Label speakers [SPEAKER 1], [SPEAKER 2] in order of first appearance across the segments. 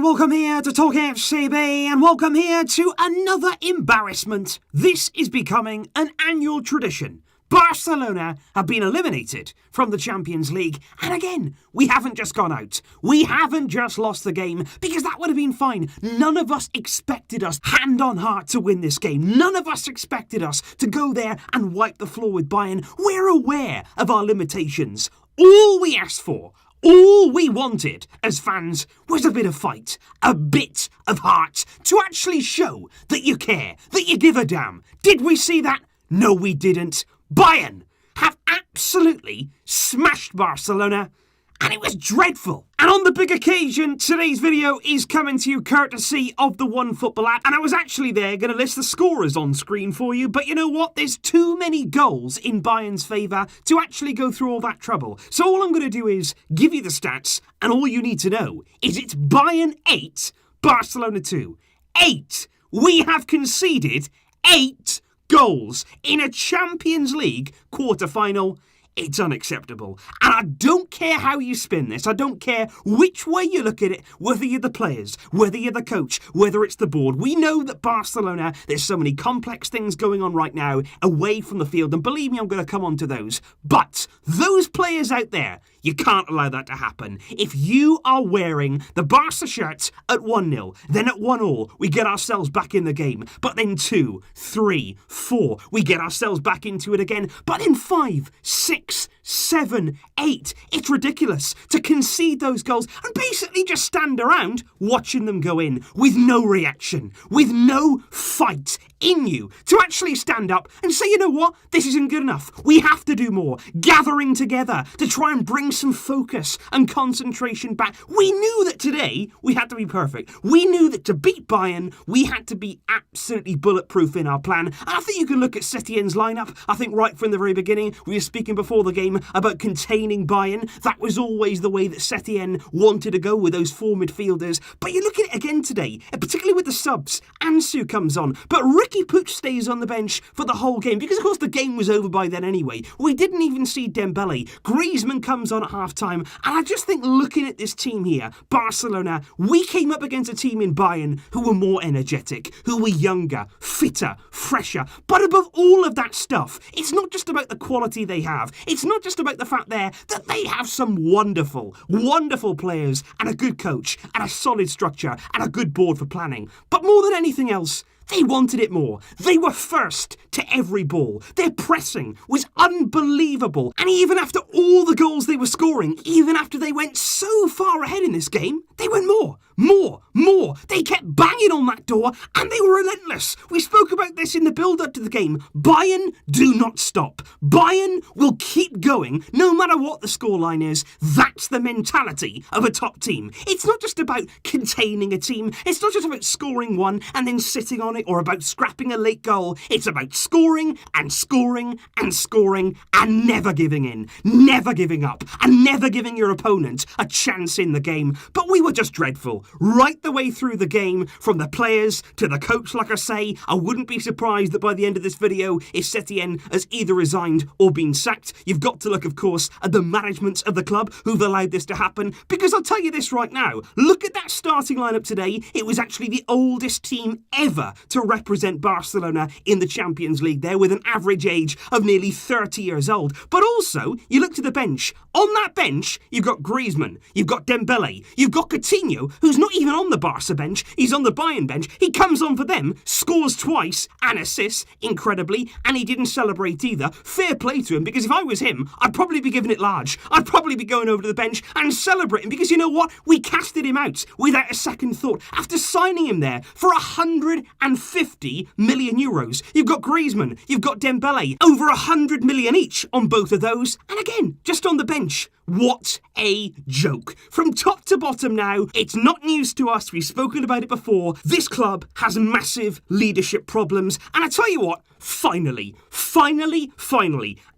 [SPEAKER 1] and welcome here to Talk FCB, and welcome here to another embarrassment. This is becoming an annual tradition. Barcelona have been eliminated from the Champions League, and again, we haven't just gone out. We haven't just lost the game, because that would have been fine. None of us expected us, hand on heart, to win this game. None of us expected us to go there and wipe the floor with Bayern. We're aware of our limitations. All we asked for, all we wanted as fans was a bit of fight, a bit of heart, to actually show that you care, that you give a damn. Did we see that? No, we didn't. Bayern have absolutely smashed Barcelona, and it was dreadful. And on the big occasion, today's video is coming to you courtesy of the OneFootball app. And I was actually there going to list the scorers on screen for you, but you know what? There's too many goals in Bayern's favour to actually go through all that trouble. So all I'm going to do is give you the stats, and all you need to know is it's Bayern 8, Barcelona 2. 8! We have conceded 8 goals in a Champions League quarter-final. It's unacceptable. And I don't care how you spin this. I don't care which way you look at it, whether you're the players, whether you're the coach, whether it's the board. We know that Barcelona, there's so many complex things going on right now away from the field. And believe me, I'm going to come on to those. But those players out there, you can't allow that to happen. If you are wearing the Barca shirt at 1-0, then at 1-1, we get ourselves back in the game. But then 2, 3, 4, we get ourselves back into it again. But then 5, 6, 7, 8. It's ridiculous to concede those goals and basically just stand around watching them go in with no reaction, with no fight in you to actually stand up and say, you know what, this isn't good enough. We have to do more. Gathering together to try and bring some focus and concentration back. We knew that today we had to be perfect. We knew that to beat Bayern, we had to be absolutely bulletproof in our plan. And I think you can look at Setien's lineup. I think right from the very beginning, we were speaking before the game about containing Bayern. That was always the way that Setien wanted to go with those 4 midfielders. But you look at it again today, particularly with the subs. Ansu comes on, but Ricky Puig stays on the bench for the whole game because, of course, the game was over by then anyway. We didn't even see Dembele. Griezmann comes on at half-time, and I just think looking at this team here, Barcelona, we came up against a team in Bayern who were more energetic, who were younger, fitter, fresher. But above all of that stuff, it's not just about the quality they have. It's not just about the fact there that they have some wonderful, wonderful players and a good coach and a solid structure and a good board for planning. But more than anything else, they wanted it more. They were first to every ball. Their pressing was unbelievable. And even after all the goals they were scoring, even after they went so far ahead in this game, they went more. They kept banging on that door and they were relentless. We spoke about this in the build-up to the game. Bayern do not stop. Bayern will keep going no matter what the scoreline is. That's the mentality of a top team. It's not just about containing a team. It's not just about scoring one and then sitting on it or about scrapping a late goal. It's about scoring and scoring and scoring and never giving in, never giving up and never giving your opponent a chance in the game. But we were just dreadful. Right the way through the game, from the players to the coach, like I say. I wouldn't be surprised that by the end of this video, if Setien has either resigned or been sacked. You've got to look, of course, at the management of the club who've allowed this to happen, because I'll tell you this right now, look at that starting lineup today. It was actually the oldest team ever to represent Barcelona in the Champions League there, with an average age of nearly 30 years old. But also, you look to the bench. On that bench, you've got Griezmann, you've got Dembele, you've got Coutinho, who's not even on the Barca bench, he's on the Bayern bench. He comes on for them, scores twice and assists, incredibly, and he didn't celebrate either. Fair play to him, because if I was him, I'd probably be giving it large. I'd probably be going over to the bench and celebrating, because you know what? We casted him out without a second thought after signing him there for 150 million euros. You've got Griezmann, you've got Dembele, over 100 million each on both of those, and again, just on the bench. What a joke. From top to bottom now, it's not news to us. We've spoken about it before. This club has massive leadership problems. And I tell you what, finally,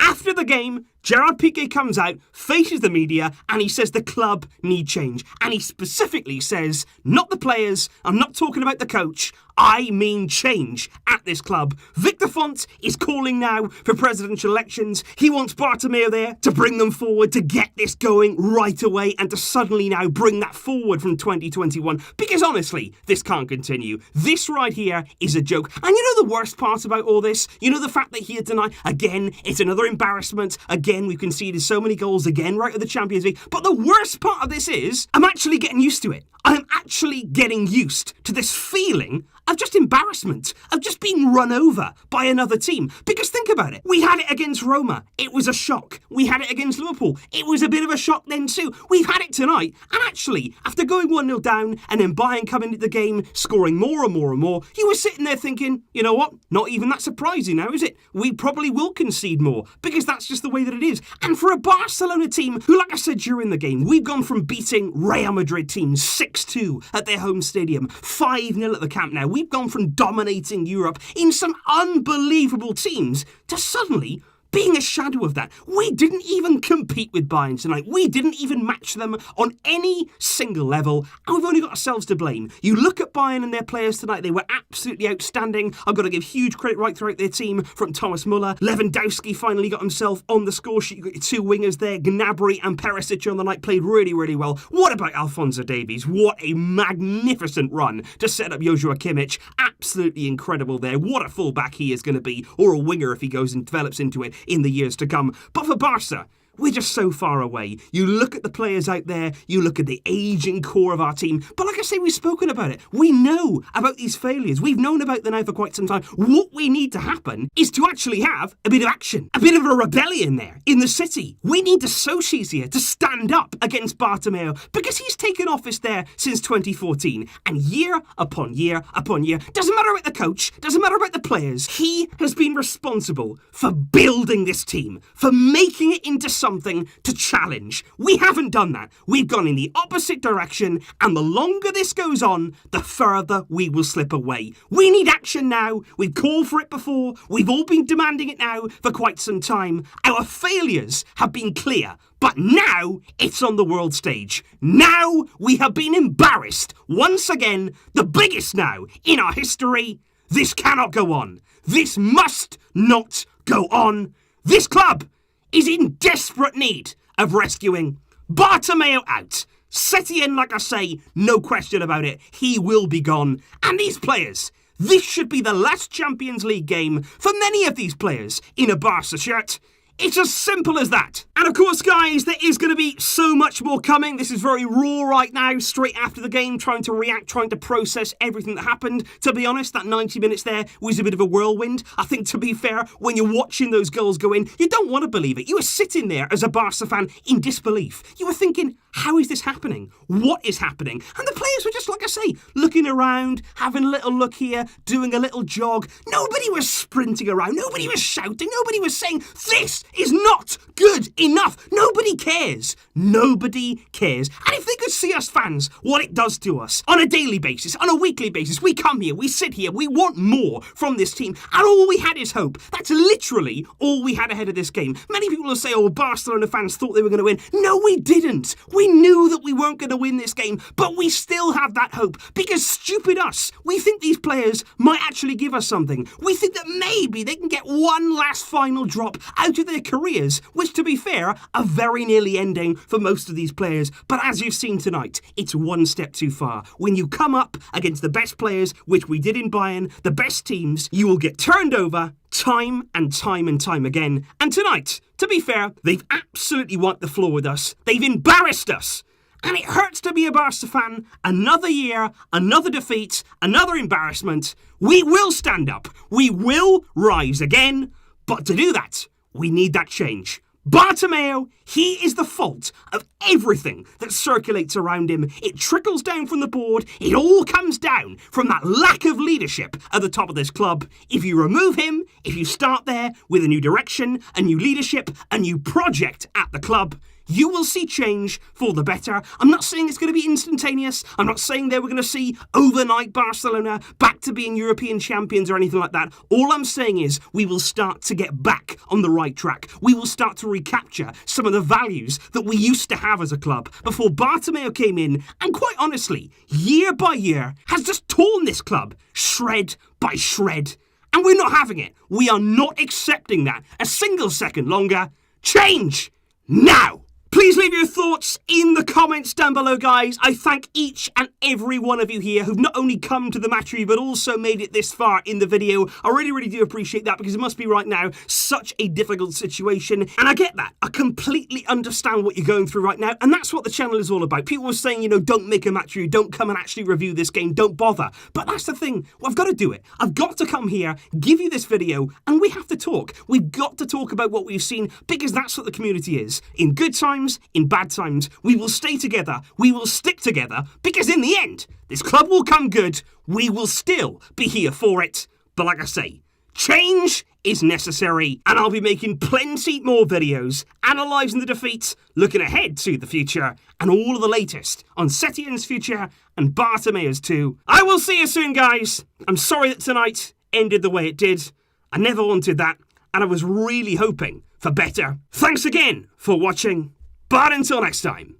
[SPEAKER 1] after the game, Gerard Piqué comes out, faces the media, and he says the club need change. And he specifically says, not the players, I'm not talking about the coach, I mean change at this club. Victor Font is calling now for presidential elections. He wants Bartomeu there to bring them forward, to get this going right away, and to suddenly now bring that forward from 2021. Because honestly, this can't continue. This right here is a joke. And you know the worst part about all this? You know the fact that here tonight, again, it's another embarrassment. Again, we've conceded so many goals again right at the Champions League. But the worst part of this is, I'm actually getting used to it. I'm actually getting used to this feeling of just embarrassment, of just being run over by another team. Because think about it. We had it against Roma. It was a shock. We had it against Liverpool. It was a bit of a shock then too. We've had it tonight. And actually, after going 1-0 down and then Bayern coming into the game, scoring more and more and more, you were sitting there thinking, you know what? Not even that surprising now, is it? We probably will concede more because that's just the way that it is. And for a Barcelona team who, like I said during the game, we've gone from beating Real Madrid teams 6-2 at their home stadium, 5-0 at the Camp Nou. We've gone from dominating Europe in some unbelievable teams to suddenly being a shadow of that. We didn't even compete with Bayern tonight. We didn't even match them on any single level, and we've only got ourselves to blame. You look at Bayern and their players tonight, they were absolutely outstanding. I've got to give huge credit right throughout their team, from Thomas Muller. Lewandowski finally got himself on the score sheet. You got your two wingers there, Gnabry and Perisic on the night, played really, really well. What about Alphonso Davies? What a magnificent run to set up Joshua Kimmich. Absolutely incredible there. What a fullback he is going to be, or a winger if he goes and develops into it in the years to come. But for Barca, we're just so far away. You look at the players out there, you look at the ageing core of our team, but like I say, we've spoken about it. We know about these failures. We've known about them now for quite some time. What we need to happen is to actually have a bit of action, a bit of a rebellion there in the city. We need the Socios here to stand up against Bartomeu because he's taken office there since 2014, and year upon year upon year, doesn't matter about the coach, doesn't matter about the players, he has been responsible for building this team, for making it into something to challenge. We haven't done that. We've gone in the opposite direction, and the longer this goes on, the further we will slip away. We need action now. We've called for it before. We've all been demanding it now for quite some time. Our failures have been clear, but now it's on the world stage. Now we have been embarrassed once again, the biggest now in our history. This cannot go on. This must not go on. This club is in desperate need of rescuing. Bartomeu out. Setien, like I say, no question about it, he will be gone. And these players, this should be the last Champions League game for many of these players in a Barca shirt. It's as simple as that. And of course, guys, there is going to be so much more coming. This is very raw right now, straight after the game, trying to react, trying to process everything that happened. To be honest, that 90 minutes there was a bit of a whirlwind. I think, to be fair, when you're watching those goals go in, you don't want to believe it. You were sitting there as a Barca fan in disbelief. You were thinking, how is this happening? What is happening? And the players were just, like I say, looking around, having a little look here, doing a little jog. Nobody was sprinting around. Nobody was shouting. Nobody was saying, this is not good enough. Nobody cares. Nobody cares. And if they could see us fans, what it does to us on a daily basis, on a weekly basis, we come here, we sit here, we want more from this team, and all we had is hope. That's literally all we had ahead of this game. Many people will say, oh, Barcelona fans thought they were going to win. No, we didn't. We knew that we weren't going to win this game, but we still have that hope because stupid us, we think these players might actually give us something. We think that maybe they can get one last final drop out of their careers, which, to be fair, are very nearly ending for most of these players. But as you've seen tonight, it's one step too far. When you come up against the best players, which we did in Bayern, the best teams, you will get turned over time and time and time again. And tonight, to be fair, they've absolutely wiped the floor with us. They've embarrassed us. And it hurts to be a Barca fan. Another year, another defeat, another embarrassment. We will stand up. We will rise again. But to do that, we need that change. Bartomeu, he is the fault of everything that circulates around him. It trickles down from the board. It all comes down from that lack of leadership at the top of this club. If you remove him, if you start there with a new direction, a new leadership, a new project at the club, you will see change for the better. I'm not saying it's going to be instantaneous. I'm not saying that we're going to see overnight Barcelona back to being European champions or anything like that. All I'm saying is we will start to get back on the right track. We will start to recapture some of the values that we used to have as a club before Bartomeu came in and, quite honestly, year by year has just torn this club shred by shred. And we're not having it. We are not accepting that a single second longer. Change now! Please leave your thoughts in the comments down below, guys. I thank each and every one of you here who've not only come to the match review, but also made it this far in the video. I really do appreciate that, because it must be right now such a difficult situation. And I get that. I completely understand what you're going through right now. And that's what the channel is all about. People were saying, don't make a match review. Don't come and actually review this game. Don't bother. But that's the thing. Well, I've got to do it. I've got to come here, give you this video, and we have to talk. We've got to talk about what we've seen, because that's what the community is. In good times, in bad times, we will stay together, we will stick together, because in the end, this club will come good, we will still be here for it. But like I say, change is necessary, and I'll be making plenty more videos, analysing the defeats, looking ahead to the future, and all of the latest on Setien's future and Bartomeu's too. I will see you soon, guys. I'm sorry that tonight ended the way it did. I never wanted that, and I was really hoping for better. Thanks again for watching. But until next time,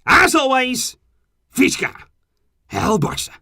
[SPEAKER 1] as always, Visca El Barça.